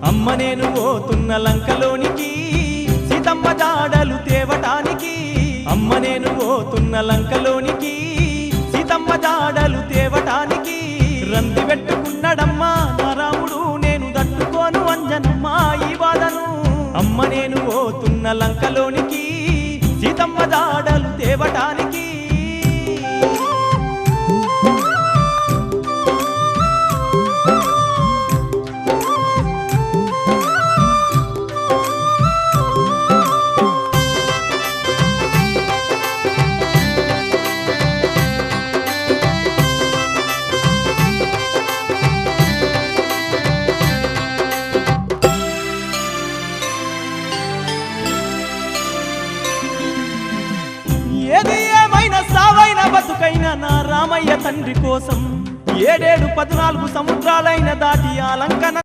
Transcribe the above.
అమ్మ నేను పోతున్న లంకలోనికి సీతమ్మ జాడలు తేవటానికి అమ్మ నేను పోతున్న లంకలోనికి సీతమ్మ జాడలు తేవటానికి రంది పెట్టుకున్నాడమ్మా నా రాముడు నేను తట్టుకోను అంజనమ్మా ఈ బాధను అమ్మ నేను పోతున్న లంకలోనికి సీతమ్మ జాడలు తేవటానికి ఏది ఏమైనా సావైన బతుకైన నా రామయ్య తండ్రి కోసం 7 14 సముద్రాలైన దాటి ఆ లంకన